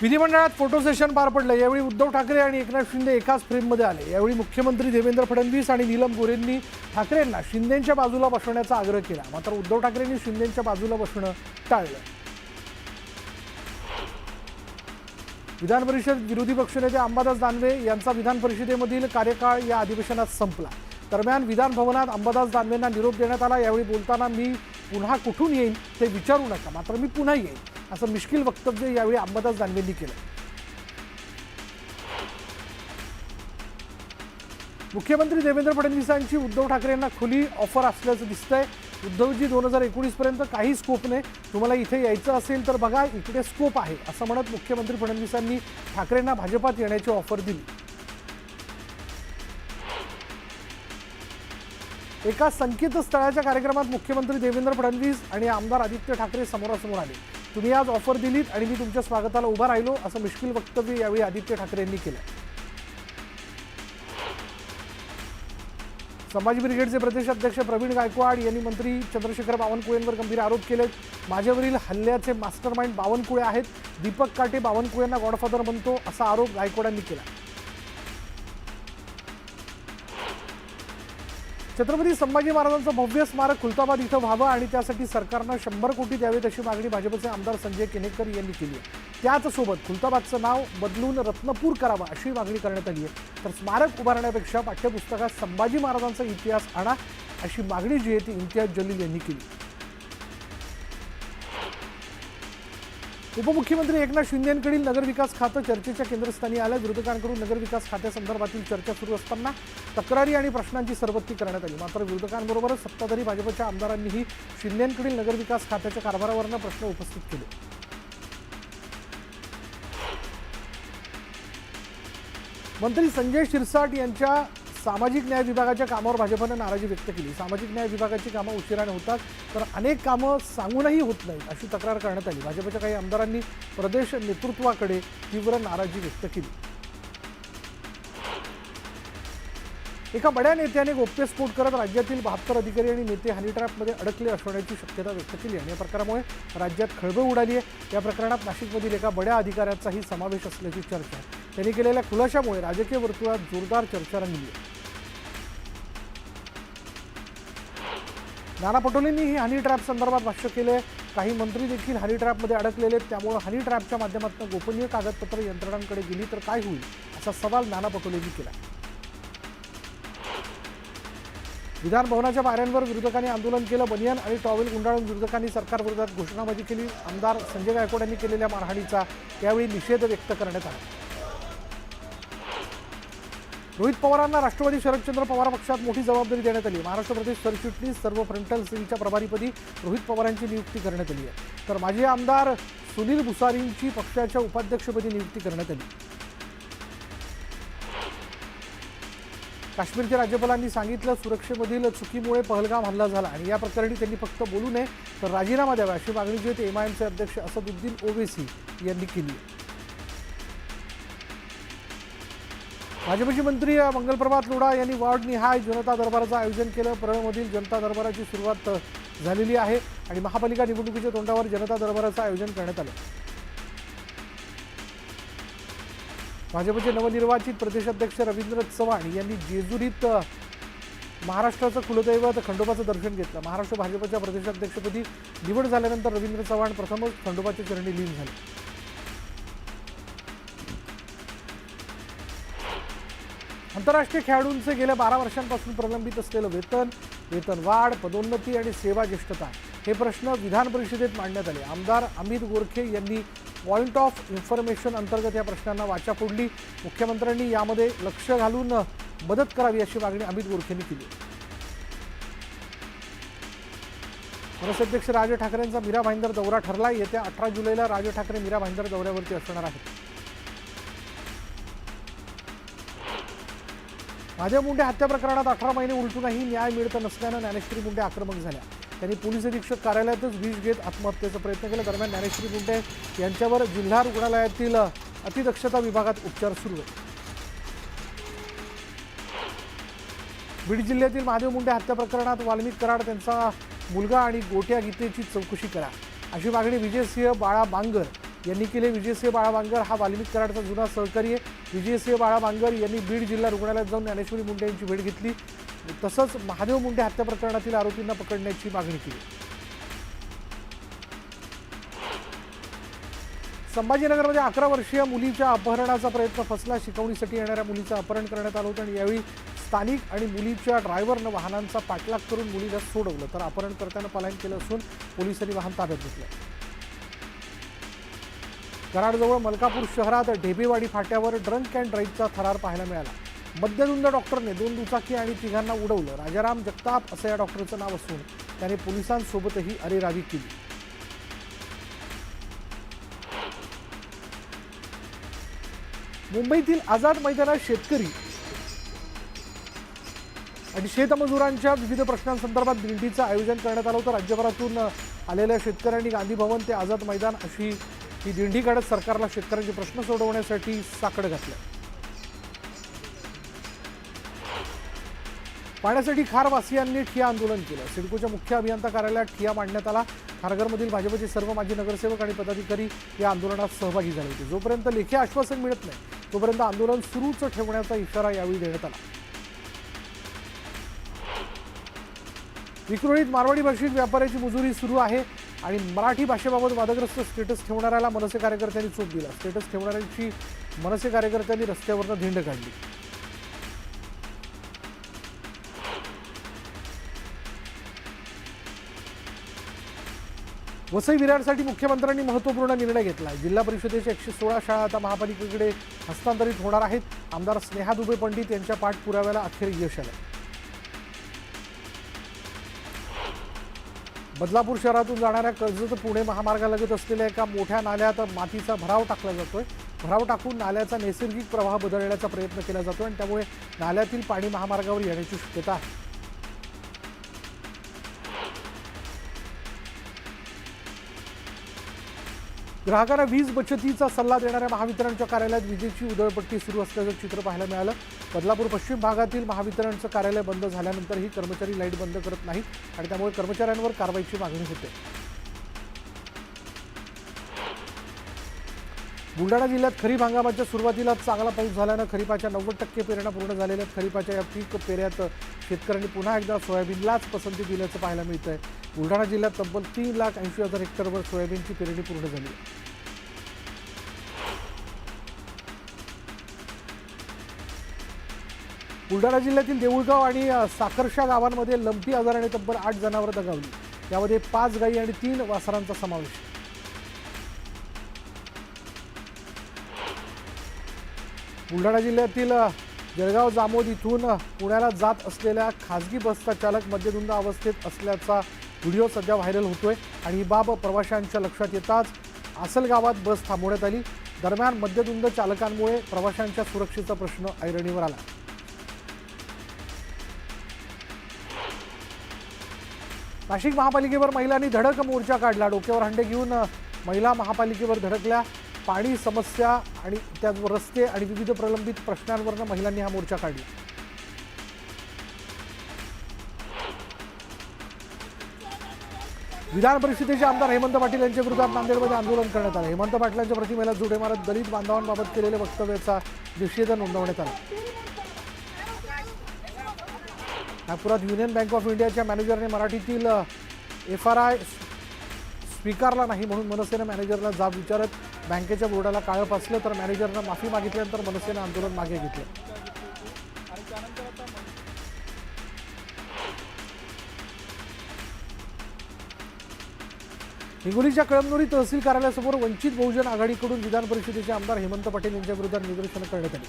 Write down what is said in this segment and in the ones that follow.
विधिमंडळात photo session पार पडलं। यावेळी उद्धव ठाकरे आणि एकनाथ शिंदे एकाच फ्रेममध्ये आले। यावेळी मुख्यमंत्री देवेंद्र फडणवीस आणि नीलम गोऱ्हेंनी ठाकरेंना शिंदेंच्या बाजूला बसवण्याचा आग्रह केला, मात्र उद्धव ठाकरेंनी शिंदेंच्या बाजूला बसणं टाळलं। विधान परिषद विरोधी पक्षनेते अंबादास दानवे यांचा विधान परिषदेमधील कार्यकाळ या अधिवेशनात संपला। दरम्यान विधान भवनात अंबादास दानवेंना निरोप देण्यात आला। यावेळी बोलताना मी पुन्हा कुठून येईन ते विचारू नका, मात्र मी पुन्हा येईन असं मिश्किल वक्तव्य यावेळी अंबादास दानवेंनी केलं। मुख्यमंत्री देवेंद्र फडणवीसांची उद्धव ठाकरेंना खुली ऑफर असल्याचं दिसतंय। उद्धवजी 2019 पर्यंत काही स्कोप नाही, तुम्हाला इथे यायचं असेल तर बघा, इकडे स्कोप आहे असं म्हणत मुख्यमंत्री फडणवीसांनी ठाकरेंना भाजपात येण्याची ऑफर दिली। एका संकेतस्थळाच्या कार्यक्रमात मुख्यमंत्री देवेंद्र फडणवीस आणि आमदार आदित्य ठाकरे समोरासमोर आले। तुम्ही आज ऑफर दिलीत आणि मी तुमच्या स्वागताला उभा राहिलो असं मिश्किल वक्तव्य यावेळी आदित्य ठाकरे यांनी केलं। संभाजी ब्रिगेडचे प्रदेश अध्यक्ष प्रवीण गायकवाड यांनी मंत्री चंद्रशेखर बावनकुळेंवर गंभीर आरोप केले। माझ्यावरील हल्ल्याचे मास्टरमाइंड बावनकुळे आहेत, दीपक काटे बावनकुळेंना गॉडफादर म्हणतो असा आरोप गायकवाडांनी केला। छत्रपती संभाजी महाराजांचं भव्य स्मारक खुलताबाद इथं व्हावं आणि त्यासाठी सरकारनं 100 कोटी द्यावेत अशी मागणी भाजपचे आमदार संजय केनेकर यांनी केली आहे। त्याचसोबत खुलताबादचं नाव बदलून रत्नपूर करावं अशी मागणी करण्यात आली आहे। तर स्मारक उभारण्यापेक्षा पाठ्यपुस्तकात संभाजी महाराजांचा इतिहास आणा अशी मागणी जी आहे ती इम्तियाज जलील यांनी केली। उपमुख्यमंत्री एकनाथ शिंदेंकडील नगरविकास खातं चर्चेच्या केंद्रस्थानी आलं। विरोधकांकडून नगरविकास खात्यासंदर्भातील चर्चा सुरू असताना तक्रारी आणि प्रश्नांची सरबत्ती करण्यात आली, मात्र विरोधकांबरोबरच सत्ताधारी भाजपच्या आमदारांनीही शिंदेंकडील नगरविकास खात्याच्या कारभारावरनं प्रश्न उपस्थित केले। मंत्री संजय शिरसाट यांच्या सामाजिक न्याय विभागाच्या कामावर भाजपनं नाराजी व्यक्त केली। सामाजिक न्याय विभागाची कामं उशिराने होतात तर अनेक कामं सांगूनही होत नाहीत अशी तक्रार करण्यात आली। भाजपच्या काही आमदारांनी प्रदेश नेतृत्वाकडे तीव्र नाराजी व्यक्त केली। एका बड्या नेत्याने गोप्यस्फोट करत राज्यातील 72 अधिकारी आणि नेते हनी ट्रॅपमध्ये अडकले असण्याची शक्यता व्यक्त केली आणि या प्रकारामुळे राज्यात खळबळ उडाली आहे। या प्रकरणात नाशिकमधील एका बड्या अधिकाऱ्याचाही समावेश असल्याची चर्चा आहे। त्यांनी केलेल्या खुलाशामुळे राजकीय वर्तुळात जोरदार चर्चा रंगली आहे। नाना पटोलेंनीही हनी ट्रॅप संदर्भात भाष्य केले। काही मंत्री देखील हनी ट्रॅपमध्ये अडकलेले, त्यामुळे हनी ट्रॅपच्या माध्यमातून गोपनीय कागदपत्र यंत्रणांकडे गेली तर काय होईल असा सवाल नाना पटोलेंनी केला। विधान भवनाच्या पायऱ्यांवर विरोधकांनी आंदोलन केलं। बनियान आणि टॉवेल गुंडाळून विरोधकांनी सरकारविरोधात घोषणाबाजी केली। आमदार संजय गायकवाड यांनी केलेल्या मारहाणीचा यावेळी निषेध व्यक्त करण्यात आला। रोहित पवारांना राष्ट्रवादी शरदचंद्र पवार पक्षात मोठी जबाबदारी देण्यात आली। महाराष्ट्र प्रदेश सरचिटणीस सर्व फ्रंटल सेलच्या प्रभारीपदी रोहित पवारांची नियुक्ती करण्यात आली आहे। तर माजी आमदार सुनील भुसारींची पक्षाच्या उपाध्यक्षपदी नियुक्ती करण्यात आली। काश्मीरच्या राज्यपालांनी सांगितलं, सुरक्षेमधील चुकीमुळे पहलगाम हल्ला झाला आणि या प्रकरणी त्यांनी फक्त बोलू नये तर राजीनामा द्यावा अशी मागणी जी आहे एमआयएमचे अध्यक्ष असदुद्दीन ओवेसी यांनी केली आहे। भाजपचे मंत्री मंगलप्रभात लोढा यांनी वॉर्डनिहाय जनता दरबाराचं आयोजन केलं। परळमधील जनता दरबाराची सुरुवात झालेली आहे आणि महापालिका निवडणुकीच्या तोंडावर जनता दरबाराचं आयोजन करण्यात आलं। भाजपचे नवनिर्वाचित प्रदेशाध्यक्ष रवींद्र चव्हाण यांनी जेजुरीत महाराष्ट्राचं कुलदैवत खंडोबाचं दर्शन घेतलं। महाराष्ट्र भाजपच्या प्रदेशाध्यक्षपदी निवड झाल्यानंतर रवींद्र चव्हाण प्रथमच खंडोबाच्या चरणी लीन झाले। आंतरराष्ट्रीय खेळाडूंचे गेल्या 12 वर्षांपासून प्रलंबित असलेलं वेतन वाढ, पदोन्नती आणि सेवा ज्येष्ठता हे प्रश्न विधान परिषदेत मांडण्यात आले। आमदार अमित गोरखे यांनी पॉइंट ऑफ इन्फॉर्मेशन अंतर्गत या प्रश्नांना वाचा फोडली। मुख्यमंत्र्यांनी यामध्ये लक्ष घालून मदत करावी अशी मागणी अमित गोरखेंनी केली। मनसे अध्यक्ष राज ठाकरेंचा मीरा भाईंदर दौरा ठरला। येत्या 18 जुलैला राज ठाकरे मीरा भाईंदर दौऱ्यावरती असणार आहेत। माझ्या मुंडे हत्या प्रकरणात 18 महिने उलटूनही न्याय मिळत नसल्यानं ज्ञानेश्वरी मुंडे आक्रमक झाल्या। त्यांनी पोलीस अधीक्षक कार्यालयातच विष घेत आत्महत्येचा प्रयत्न केला। दरम्यान ज्ञानेश्वरी मुंडे यांच्यावर जिल्हा रुग्णालयातील अतिदक्षता विभागात उपचार सुरू आहेत। बीड जिल्ह्यातील महादेव मुंडे हत्या प्रकरणात वाल्मिक कराड, त्यांचा मुलगा आणि गोट्या गीतेची चौकशी करा अशी मागणी विजयसिंह बाळा बांगर यांनी केले. विजयसिंह बाळा बांगर हा वाल्मिक कराडचा जुना सहकारी आहे. विजयसिंह बाळा बांगर यांनी बीड जिल्हा रुग्णालयात जाऊन ज्ञानेश्वरी मुंडे यांची भेट घेतली. तसंच महादेव मुंडे हत्या प्रकरणातील आरोपींना पकडण्याची मागणी केली. संभाजीनगरमध्ये 11 वर्षीय मुलीच्या अपहरणाचा प्रयत्न फसला. शिकवणीसाठी येणाऱ्या मुलीचं अपहरण करण्यात आलं होतं आणि यावेळी स्थानिक आणि मुलीच्या ड्रायव्हरनं वाहनांचा पाठलाग करून मुलीला सोडवलं, तर अपहरणकर्त्यानं पलायन केलं असून पोलिसांनी वाहन ताब्यात घेतलं. कराडजवळ मलकापूर शहरात ढेबेवाडी फाट्यावर ड्रंक अँड ड्राईव्हचा थरार पाहायला मिळाला. मद्यधुंद डॉक्टरने 2 दुचाकी आणि 3घांना उडवलं. राजाराम जगताप असं या डॉक्टरचं नाव असून त्याने पोलिसांसोबतही अरेरावी केली. मुंबईतील आझाद मैदानात शेतकरी आणि शेतमजुरांच्या विविध प्रश्नांसंदर्भात दिंडीचं आयोजन करण्यात आलं होतं. राज्यभरातून आलेल्या शेतकऱ्यांनी गांधी भवन ते आझाद मैदान अशी ही दिंडी काढत सरकारला शेतकऱ्यांचे प्रश्न सोडवण्यासाठी साकडं घातलं. पाण्यासाठी खारवासियांनी ठिय्या आंदोलन केलं. सिडकोच्या मुख्य अभियंता कार्यालयात ठिय्या मांडण्यात आला. खारघरमधील भाजपचे सर्व माजी नगरसेवक आणि पदाधिकारी या आंदोलनात सहभागी झाले होते. जोपर्यंत लेखी आश्वासन मिळत नाही तोपर्यंत आंदोलन सुरूच ठेवण्याचा इशारा यावेळी देण्यात आला. विक्रोळीत मारवाडी भाषिक व्यापाऱ्याची मुजुरी सुरू आहे आणि मराठी भाषेबाबत वादग्रस्त स्टेटस ठेवणाऱ्याला मनसे कार्यकर्त्यांनी चोप दिला. स्टेटस ठेवणाऱ्यांची मनसे कार्यकर्त्यांनी रस्त्यावरनं धिंड काढली. वसई विरारसाठी मुख्यमंत्र्यांनी महत्त्वपूर्ण निर्णय घेतला. जिल्हा परिषदेच्या 116 शाळा आता महापालिकेकडे हस्तांतरित होणार आहेत. आमदार स्नेहा दुबे पंडित यांच्या पाठपुराव्याला अखेर यश आलं. बदलापूर शहरातून जाणाऱ्या कर्जत पुणे महामार्गालगत असलेल्या एका मोठ्या नाल्यात मातीचा भराव टाकला जातोय. भराव टाकून नाल्याचा नैसर्गिक प्रवाह बदलण्याचा प्रयत्न केला जातोय आणि त्यामुळे नाल्यातील पाणी महामार्गावर येण्याची शक्यता आहे. ग्राहकांना वीज बचतीचा सल्ला देणाऱ्या महावितरणच्या कार्यालयात विजेची उधळपट्टी सुरू असल्याचं चित्र पाहायला मिळालं. बदलापूर पश्चिम भागातील महावितरणचं कार्यालय बंद झाल्यानंतरही कर्मचारी लाईट बंद करत नाहीत आणि त्यामुळे कर्मचाऱ्यांवर कारवाईची मागणी होते. बुलढाणा जिल्ह्यात खरीप हंगामाच्या सुरुवातीला चांगला पाऊस झाल्यानं खरीपाच्या 90% पेरण्या पूर्ण झालेल्या आहेत. खरीपाच्या या पीक पेऱ्यात शेतकऱ्यांनी पुन्हा एकदा सोयाबीनलाच पसंती दिल्याचं पाहायला मिळतंय. बुलढाणा जिल्ह्यात तब्बल 3,80,000 हेक्टरवर सोयाबीनची पेरणी पूर्ण झाली. बुलढाणा जिल्ह्यातील देऊळगाव आणि साखरशा गावांमध्ये लंपी आजाराने तब्बल 8 जनावरं दगावली. यामध्ये 5 गायी आणि 3 वासरांचा समावेश. बुलढाणा जिल्ह्यातील जळगाव जामोद इथून पुण्याला जात असलेल्या खासगी बसचा चालक मद्यधुंद अवस्थेत असल्याचा व्हिडिओ सध्या व्हायरल होतोय आणि ही बाब प्रवाशांच्या लक्षात येताच आसल गावात बस थांबवण्यात आली. दरम्यान मद्यधुंद चालकांमुळे प्रवाशांच्या सुरक्षेचा प्रश्न ऐरणीवर आला. नाशिक महापालिकेवर महिलांनी धडक मोर्चा काढला. डोक्यावर हंडे घेऊन महिला महापालिकेवर धडकल्या. पाणी समस्या आणि त्याचबरोबर रस्ते आणि विविध प्रलंबित प्रश्नांवरनं महिलांनी हा मोर्चा काढला. विधान परिषदेचे आमदार हेमंत पाटील यांच्या विरोधात नांदेडमध्ये आंदोलन करण्यात आलं. हेमंत पाटलांच्या प्रतिमेला जुडे मारत दलित बांधवांबाबत केलेल्या वक्तव्याचा निषेध नोंदवण्यात आला. नागपुरात युनियन बँक ऑफ इंडियाच्या मॅनेजरने मराठीतील FRI स्वीकारला नाही म्हणून मनसेनं मॅनेजरला जाब विचारत बँकेच्या बोर्डाला काळं फासलं, तर मॅनेजरनं माफी मागितल्यानंतर मनसेनं आंदोलन मागे घेतलं. हिंगोलीच्या कळमनुरी तहसील कार्यालयासमोर वंचित बहुजन आघाडीकडून विधान परिषदेचे आमदार हेमंत पाटील यांच्या विरोधात निदर्शनं करण्यात आली.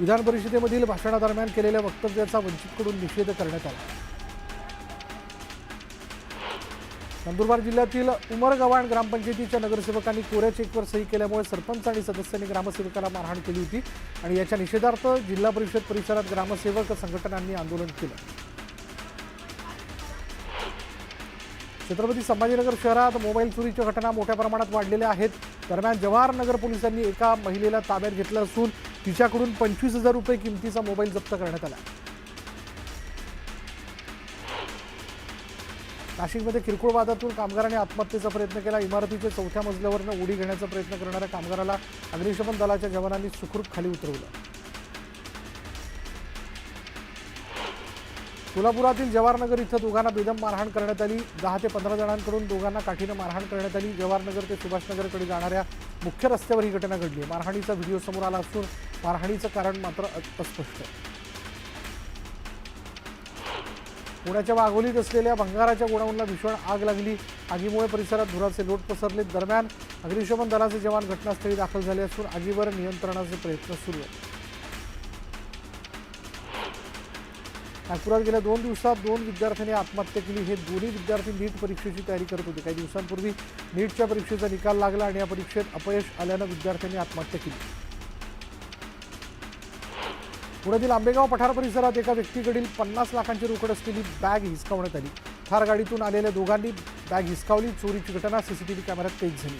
विधान परिषदेमधील भाषणादरम्यान केलेल्या वक्तव्याचा वंचितकडून निषेध करण्यात आला. नंदुरबार जिल्ह्यातील उमरगव्हाण ग्रामपंचायतीच्या नगरसेवकांनी कोऱ्या चेकवर सही केल्यामुळे सरपंच आणि सदस्यांनी ग्रामसेवकाला मारहाण केली होती आणि याच्या निषेधार्थ जिल्हा परिषद परिसरात ग्रामसेवक संघटनांनी आंदोलन केलं. छत्रपती संभाजीनगर शहरात मोबाईल चोरीच्या घटना मोठ्या प्रमाणात वाढलेल्या आहेत. दरम्यान जवाहरनगर पोलिसांनी एका महिलेला ताब्यात घेतलं असून तिच्याकडून 25,000 रुपये किमतीचा मोबाईल जप्त करण्यात आला. नाशिकमध्ये किरकोळ वादातून कामगाराने आत्महत्येचा प्रयत्न केला. इमारतीच्या 4थ्या मजल्यावरनं उडी घेण्याचा प्रयत्न करणाऱ्या कामगाराला अग्निशमन दलाच्या जवानांनी सुखरूप खाली उतरवलं. कोल्हापुरातील जवाहरनगर इथं दोघांना बेदम मारहाण करण्यात आली. 10 ते 15 जणांकडून दोघांना काठीनं मारहाण करण्यात आली. जवाहरनगर ते सुभाषनगरकडे जाणाऱ्या मुख्य रस्त्यावर ही घटना घडली. मारहाणीचा व्हिडिओ समोर आला असून मारहाणीचं कारण मात्र अस्पष्ट आहे. पुण्याच्या वाघोलीत असलेल्या भंगाराच्या गोडाऊनला भीषण आग लागली. आगीमुळे परिसरात धुराचे लोट पसरले. दरम्यान अग्निशमन दलाचे जवान घटनास्थळी दाखल झाले असून आगीवर नियंत्रणाचे प्रयत्न सुरू आहेत. नागपुरात गेल्या 2 दिवसात 2 विद्यार्थ्यांनी आत्महत्या केली. हे दोन्ही विद्यार्थी नीट परीक्षेची तयारी करत होते. काही दिवसांपूर्वी नीटच्या परीक्षेचा निकाल लागला आणि या परीक्षेत अपयश आल्यानं विद्यार्थ्यांनी आत्महत्या केली. पुण्यातील आंबेगाव पठार परिसरात एका व्यक्तीकडील 50 लाखांची रोकड असलेली बॅग हिसकावण्यात आली. थार गाडीतून आलेल्या दोघांनी बॅग हिसकावली. चोरीची घटना सीसीटीव्ही कॅमेऱ्यात कैद झाली.